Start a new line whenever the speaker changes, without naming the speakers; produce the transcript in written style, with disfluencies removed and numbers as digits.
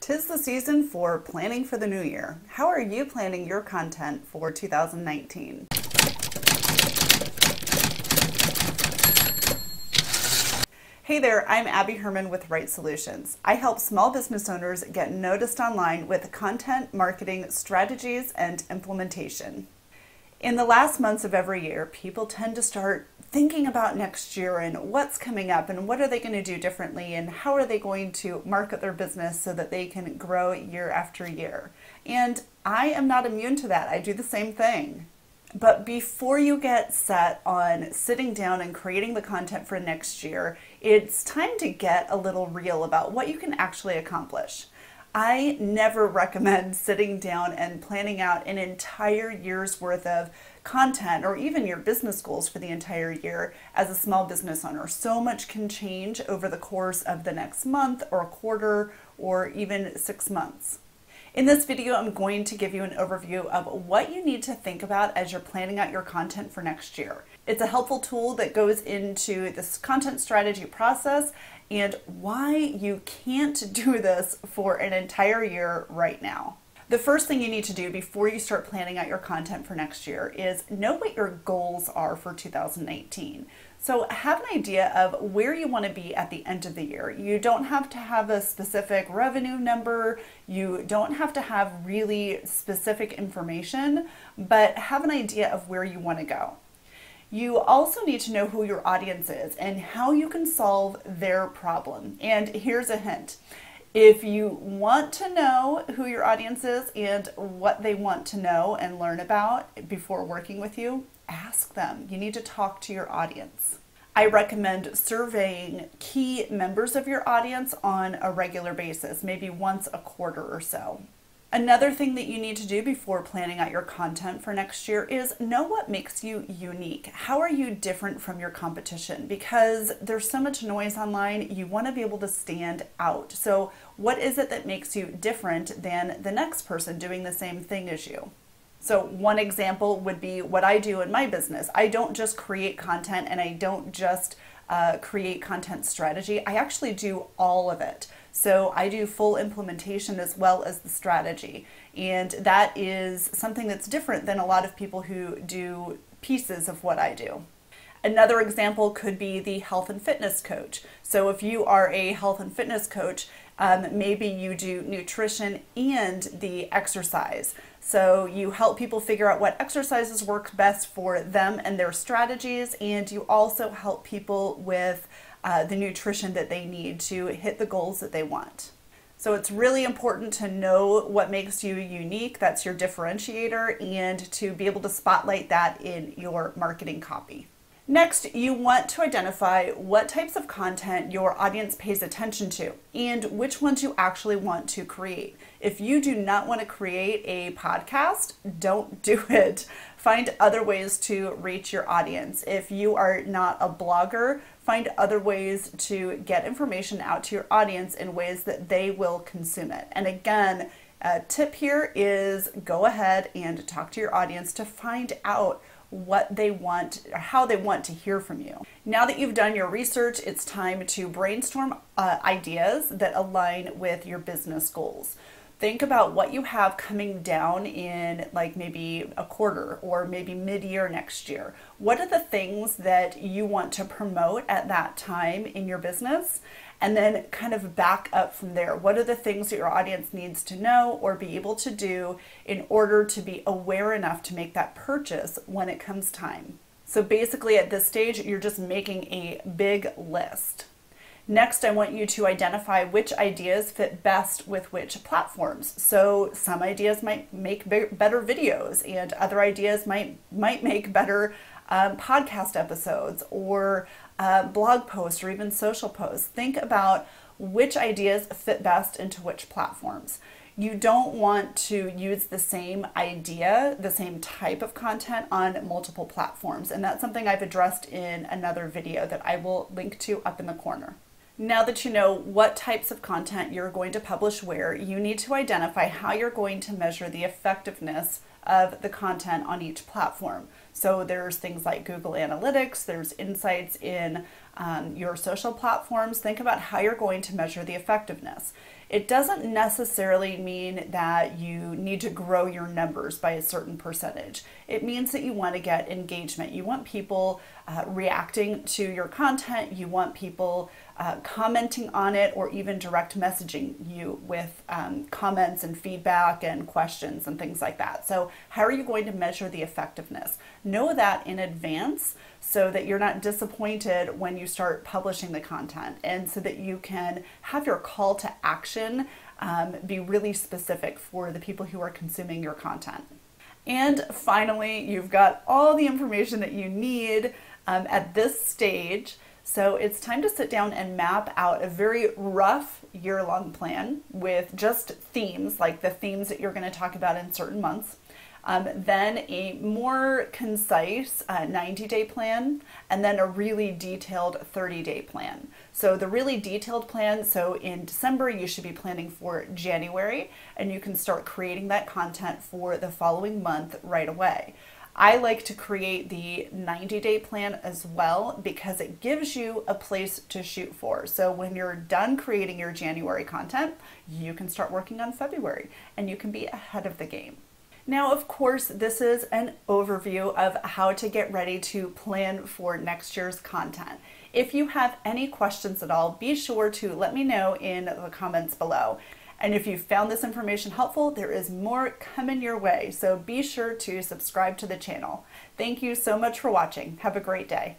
'Tis the season for planning for the new year. How are you planning your content for 2019? Hey there, I'm Abby Herman with Right Solutions. I help small business owners get noticed online with content, marketing, strategies, and implementation. In the last months of every year, people tend to start thinking about next year and what's coming up and what are they going to do differently and how are they going to market their business so that they can grow year after year. And I am not immune to that. I do the same thing. But before you get set on sitting down and creating the content for next year, it's time to get a little real about what you can actually accomplish. I never recommend sitting down and planning out an entire year's worth of content or even your business goals for the entire year as a small business owner. So much can change over the course of the next month or quarter or even 6 months. In this video, I'm going to give you an overview of what you need to think about as you're planning out your content for next year. It's a helpful tool that goes into this content strategy process and why you can't do this for an entire year right now. The first thing you need to do before you start planning out your content for next year is know what your goals are for 2019. So have an idea of where you want to be at the end of the year. You don't have to have a specific revenue number. You don't have to have really specific information, but have an idea of where you want to go. You also need to know who your audience is and how you can solve their problem. And here's a hint. If you want to know who your audience is and what they want to know and learn about before working with you, ask them. You need to talk to your audience. I recommend surveying key members of your audience on a regular basis, maybe once a quarter or so. Another thing that you need to do before planning out your content for next year is know what makes you unique. How are you different from your competition? Because there's so much noise online, you want to be able to stand out. So what is it that makes you different than the next person doing the same thing as you? So one example would be what I do in my business. I don't just create content and I don't just create content strategy. I actually do all of it. So I do full implementation as well as the strategy. And that is something that's different than a lot of people who do pieces of what I do. Another example could be the health and fitness coach. So if you are a health and fitness coach, maybe you do nutrition and the exercise. So you help people figure out what exercises work best for them and their strategies, and you also help people with the nutrition that they need to hit the goals that they want. So it's really important to know what makes you unique, that's your differentiator, and to be able to spotlight that in your marketing copy. Next, you want to identify what types of content your audience pays attention to and which ones you actually want to create. If you do not want to create a podcast, don't do it. Find other ways to reach your audience. If you are not a blogger, find other ways to get information out to your audience in ways that they will consume it. And again, a tip here is go ahead and talk to your audience to find out what they want or how they want to hear from you. Now that you've done your research, it's time to brainstorm ideas that align with your business goals. Think about what you have coming down in like maybe a quarter or maybe mid-year next year. What are the things that you want to promote at that time in your business? And then kind of back up from there. What are the things that your audience needs to know or be able to do in order to be aware enough to make that purchase when it comes time? So basically at this stage, you're just making a big list. Next, I want you to identify which ideas fit best with which platforms. So some ideas might make better videos and other ideas might make better podcast episodes or blog posts or even social posts. Think about which ideas fit best into which platforms. You don't want to use the same idea, the same type of content on multiple platforms. And that's something I've addressed in another video that I will link to up in the corner. Now that you know what types of content you're going to publish where, you need to identify how you're going to measure the effectiveness of the content on each platform. So there's things like Google Analytics, there's insights in your social platforms. Think about how you're going to measure the effectiveness. It doesn't necessarily mean that you need to grow your numbers by a certain percentage. It means that you want to get engagement. You want people reacting to your content. You want people commenting on it, or even direct messaging you with comments and feedback and questions and things like that. So how are you going to measure the effectiveness? Know that in advance so that you're not disappointed when you start publishing the content, and so that you can have your call to action be really specific for the people who are consuming your content. And finally, you've got all the information that you need at this stage. So it's time to sit down and map out a very rough year-long plan with just themes, like the themes that you're going to talk about in certain months. Then a more concise 90-day plan, and then a really detailed 30-day plan. So the really detailed plan, so in December you should be planning for January, and you can start creating that content for the following month right away. I like to create the 90-day plan as well because it gives you a place to shoot for. So when you're done creating your January content, you can start working on February, and you can be ahead of the game. Now, of course, this is an overview of how to get ready to plan for next year's content. If you have any questions at all, be sure to let me know in the comments below. And if you found this information helpful, there is more coming your way, so be sure to subscribe to the channel. Thank you so much for watching. Have a great day.